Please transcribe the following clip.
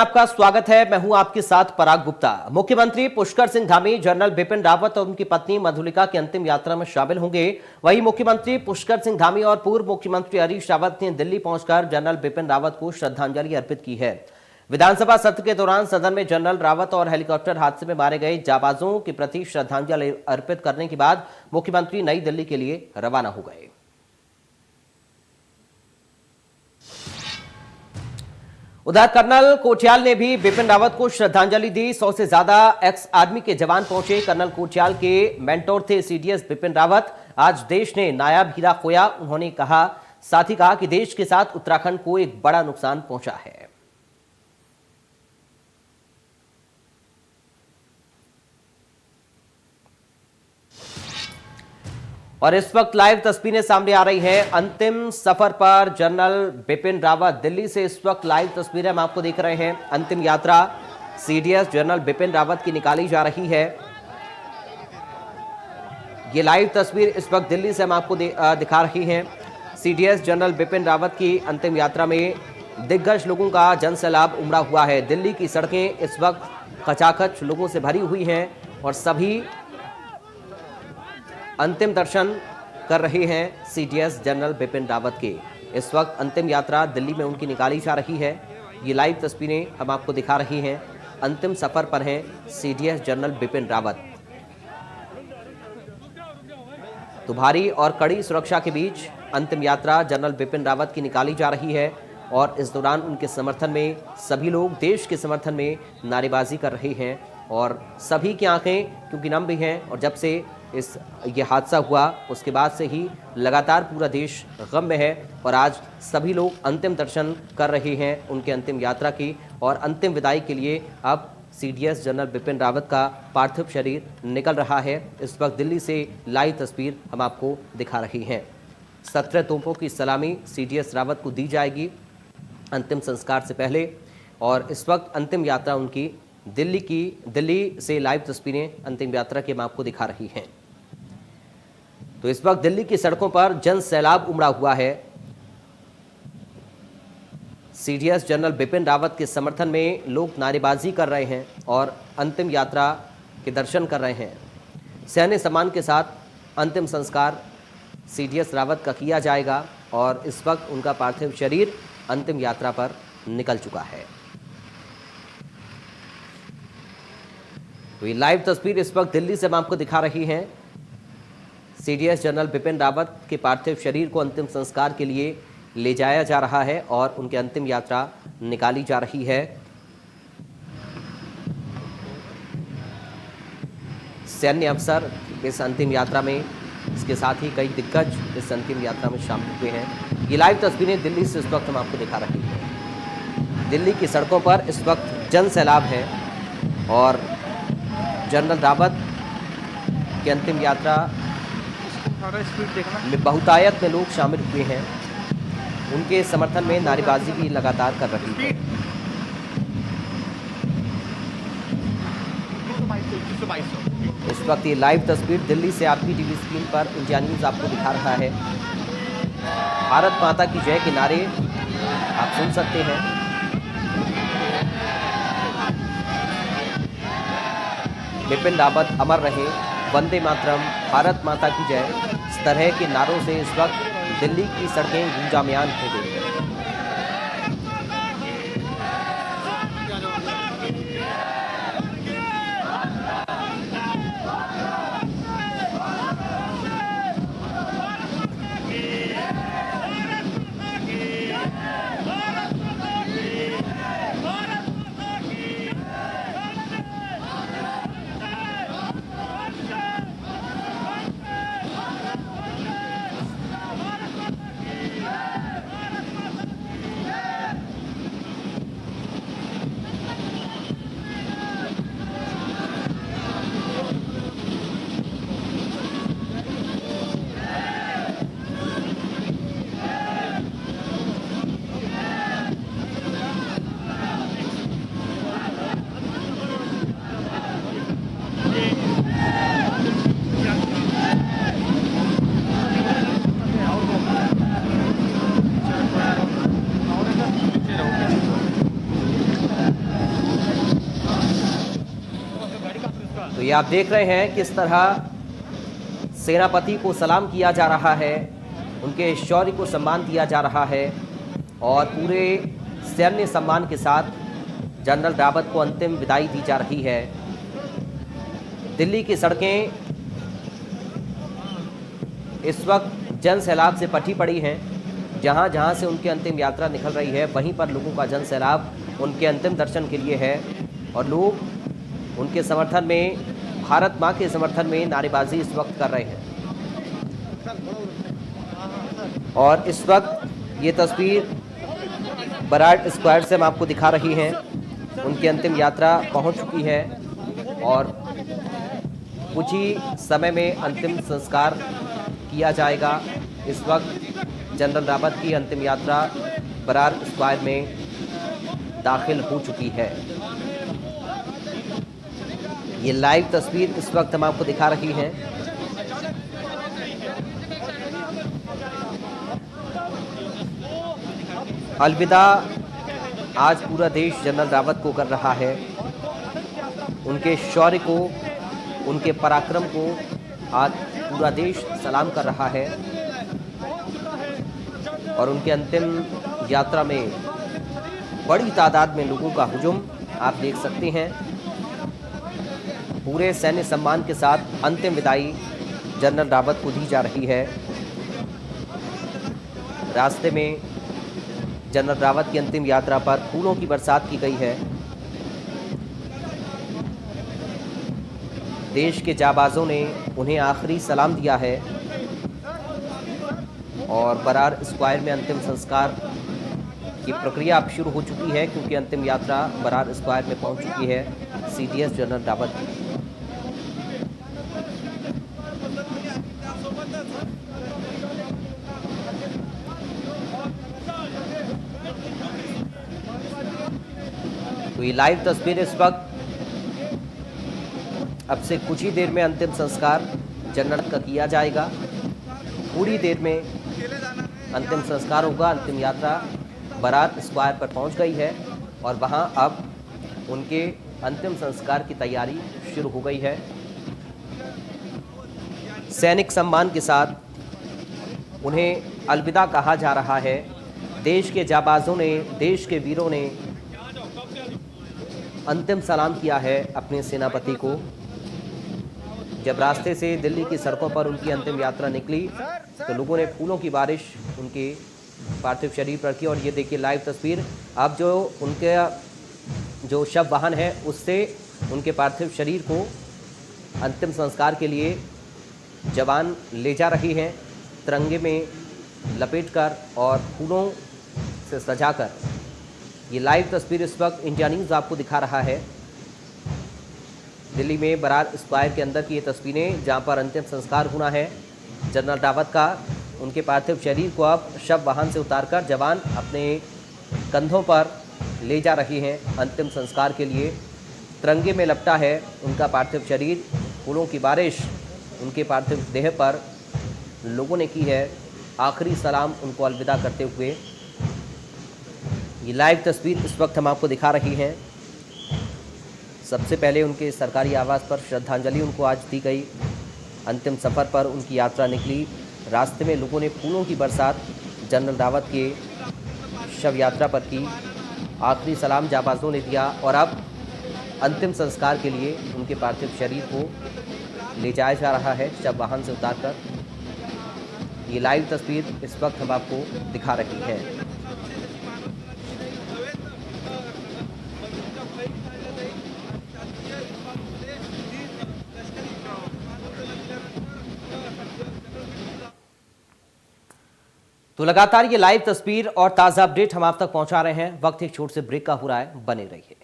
आपका स्वागत है। मैं हूं आपके साथ पराग गुप्ता। मुख्यमंत्री पुष्कर सिंह धामी जनरल बिपिन रावत और उनकी पत्नी मधुलिका की अंतिम यात्रा में शामिल होंगे। वहीं मुख्यमंत्री पुष्कर सिंह धामी और पूर्व मुख्यमंत्री हरीश रावत ने दिल्ली पहुंचकर जनरल बिपिन रावत को श्रद्धांजलि अर्पित की है। विधानसभा सत्र के दौरान सदन में जनरल रावत और हेलीकॉप्टर हादसे में मारे गए जाबाजों के प्रति श्रद्धांजलि अर्पित करने के बाद मुख्यमंत्री नई दिल्ली के लिए रवाना हो गए। उधर कर्नल कोठियाल ने भी बिपिन रावत को श्रद्धांजलि दी। 100 से ज्यादा एक्स आर्मी के जवान पहुंचे। कर्नल कोठियाल के मेंटोर थे सीडीएस बिपिन रावत। आज देश ने नायाब हीरा खोया, उन्होंने कहा। साथ ही कहा कि देश के साथ उत्तराखंड को एक बड़ा नुकसान पहुंचा है। और इस वक्त लाइव तस्वीरें सामने आ रही हैं। अंतिम सफर पर जनरल बिपिन रावत दिल्ली से इस वक्त लाइव तस्वीरें हम आपको देख रहे हैं। अंतिम यात्रा सीडीएस जनरल बिपिन रावत की निकाली जा रही है। ये लाइव तस्वीर इस वक्त दिल्ली से हम आपको दिखा रही हैं। सीडीएस जनरल बिपिन रावत की अंतिम यात्रा में दिग्गज लोगों का जनसैलाब उमड़ा हुआ है। दिल्ली की सड़कें इस वक्त खचाखच लोगों से भरी हुई हैं और सभी अंतिम दर्शन कर रहे हैं सीडीएस जनरल बिपिन रावत के। इस वक्त अंतिम यात्रा दिल्ली में उनकी निकाली जा रही है। ये लाइव तस्वीरें हम आपको दिखा रही हैं। अंतिम सफर पर हैं सीडीएस जनरल बिपिन रावत। तो भारी और कड़ी सुरक्षा के बीच अंतिम यात्रा जनरल बिपिन रावत की निकाली जा रही है और इस दौरान उनके समर्थन में सभी लोग देश के समर्थन में नारेबाजी कर रहे हैं और सभी की आंखें क्योंकि नम भी हैं। और जब से ये हादसा हुआ उसके बाद से ही लगातार पूरा देश गम में है और आज सभी लोग अंतिम दर्शन कर रहे हैं उनके अंतिम यात्रा की। और अंतिम विदाई के लिए अब सीडीएस जनरल बिपिन रावत का पार्थिव शरीर निकल रहा है। इस वक्त दिल्ली से लाइव तस्वीर हम आपको दिखा रही हैं। 17 तोपों की सलामी सीडीएस रावत को दी जाएगी अंतिम संस्कार से पहले। और इस वक्त अंतिम यात्रा उनकी दिल्ली से लाइव तस्वीरें अंतिम यात्रा की हम आपको दिखा रही हैं। तो इस वक्त दिल्ली की सड़कों पर जन सैलाब उमड़ा हुआ है। सीडीएस जनरल बिपिन रावत के समर्थन में लोग नारेबाजी कर रहे हैं और अंतिम यात्रा के दर्शन कर रहे हैं। सैन्य सम्मान के साथ अंतिम संस्कार सीडीएस रावत का किया जाएगा और इस वक्त उनका पार्थिव शरीर अंतिम यात्रा पर निकल चुका है। तो ये लाइव तस्वीर इस वक्त दिल्ली से हम आपको दिखा रही हैं। सीडीएस जनरल बिपिन रावत के पार्थिव शरीर को अंतिम संस्कार के लिए ले जाया जा रहा है और उनकी अंतिम यात्रा निकाली जा रही है। सैन्य अफसर इस अंतिम यात्रा में, इसके साथ ही कई दिग्गज इस अंतिम यात्रा में शामिल हुए हैं। ये लाइव तस्वीरें दिल्ली से इस वक्त हम आपको दिखा रहे हैं। दिल्ली की सड़कों पर इस वक्त जन सैलाब है और जनरल रावत की अंतिम यात्रा में बहुतायत में लोग शामिल हुए हैं। उनके समर्थन में नारेबाजी भी लगातार कर रही है। इस वक्त ये लाइव तस्वीर दिल्ली से आपकी टीवी स्क्रीन पर इंडिया न्यूज आपको दिखा रहा है। भारत माता की जय के नारे आप सुन सकते हैं। बिपिन रावत अमर रहे, वंदे मातरम, भारत माता की जय, इस तरह के नारों से इस वक्त दिल्ली की सड़कें गूंजाम्यान हो गई हैं। तो ये आप देख रहे हैं किस तरह सेनापति को सलाम किया जा रहा है, उनके शौर्य को सम्मान दिया जा रहा है और पूरे सैन्य सम्मान के साथ जनरल रावत को अंतिम विदाई दी जा रही है। दिल्ली की सड़कें इस वक्त जन सैलाब से पटी पड़ी हैं। जहां जहां से उनकी अंतिम यात्रा निकल रही है वहीं पर लोगों का जन सैलाब उनके अंतिम दर्शन के लिए है और लोग उनके समर्थन में, भारत मां के समर्थन में नारेबाजी इस वक्त कर रहे हैं। और इस वक्त ये तस्वीर बराड स्क्वायर से हम आपको दिखा रही हैं। उनकी अंतिम यात्रा पहुंच चुकी है और कुछ ही समय में अंतिम संस्कार किया जाएगा। इस वक्त जनरल रावत की अंतिम यात्रा बराड स्क्वायर में दाखिल हो चुकी है। ये लाइव तस्वीर इस वक्त हम आपको दिखा रही हैं। अलविदा आज पूरा देश जनरल रावत को कर रहा है। उनके शौर्य को, उनके पराक्रम को आज पूरा देश सलाम कर रहा है और उनके अंतिम यात्रा में बड़ी तादाद में लोगों का हुजूम आप देख सकते हैं। पूरे सैन्य सम्मान के साथ अंतिम विदाई जनरल रावत को दी जा रही है। रास्ते में जनरल रावत की अंतिम यात्रा पर फूलों की बरसात की गई है। देश के जाबाजों ने उन्हें आखिरी सलाम दिया है और बराड स्क्वायर में अंतिम संस्कार की प्रक्रिया अब शुरू हो चुकी है क्योंकि अंतिम यात्रा बराड स्क्वायर में पहुंच चुकी है सीडीएस जनरल रावत की। तो ये लाइव तस्वीर इस वक्त, अब से कुछ ही देर में अंतिम संस्कार जनरल का किया जाएगा। थोड़ी देर में अंतिम संस्कार होगा। अंतिम यात्रा बराड स्क्वायर पर पहुंच गई है और वहां अब उनके अंतिम संस्कार की तैयारी शुरू हो गई है। सैनिक सम्मान के साथ उन्हें अलविदा कहा जा रहा है। देश के जाबाजों ने, देश के वीरों ने अंतिम सलाम किया है अपने सेनापति को। जब रास्ते से दिल्ली की सड़कों पर उनकी अंतिम यात्रा निकली तो लोगों ने फूलों की बारिश उनके पार्थिव शरीर पर की। और ये देखिए लाइव तस्वीर, अब जो उनके जो शव वाहन है उससे उनके पार्थिव शरीर को अंतिम संस्कार के लिए जवान ले जा रहे हैं, तिरंगे में लपेटकर और फूलों से सजाकर। ये लाइव तस्वीर इस वक्त इंडिया न्यूज़ आपको दिखा रहा है। दिल्ली में बराड स्क्वायर के अंदर की ये तस्वीरें जहां पर अंतिम संस्कार होना है जनरल रावत का। उनके पार्थिव शरीर को अब शव वाहन से उतारकर जवान अपने कंधों पर ले जा रहे हैं अंतिम संस्कार के लिए। तिरंगे में लपटा है उनका पार्थिव शरीर। फूलों की बारिश उनके पार्थिव देह पर लोगों ने की है। आखिरी सलाम उनको अलविदा करते हुए। ये लाइव तस्वीर इस वक्त हम आपको दिखा रही हैं। सबसे पहले उनके सरकारी आवास पर श्रद्धांजलि उनको आज दी गई। अंतिम सफ़र पर उनकी यात्रा निकली। रास्ते में लोगों ने फूलों की बरसात जनरल रावत के शव यात्रा पर की। आखिरी सलाम जाबाजों ने दिया और अब अंतिम संस्कार के लिए उनके पार्थिव शरीर को ले जाया जा रहा है शव वाहन से उतारकर। ये लाइव तस्वीर इस वक्त हम आपको दिखा रही है। तो लगातार ये लाइव तस्वीर और ताज़ा अपडेट हम आप तक पहुंचा रहे हैं। वक्त एक छोटे से ब्रेक का हो रहा है, बने रहिए।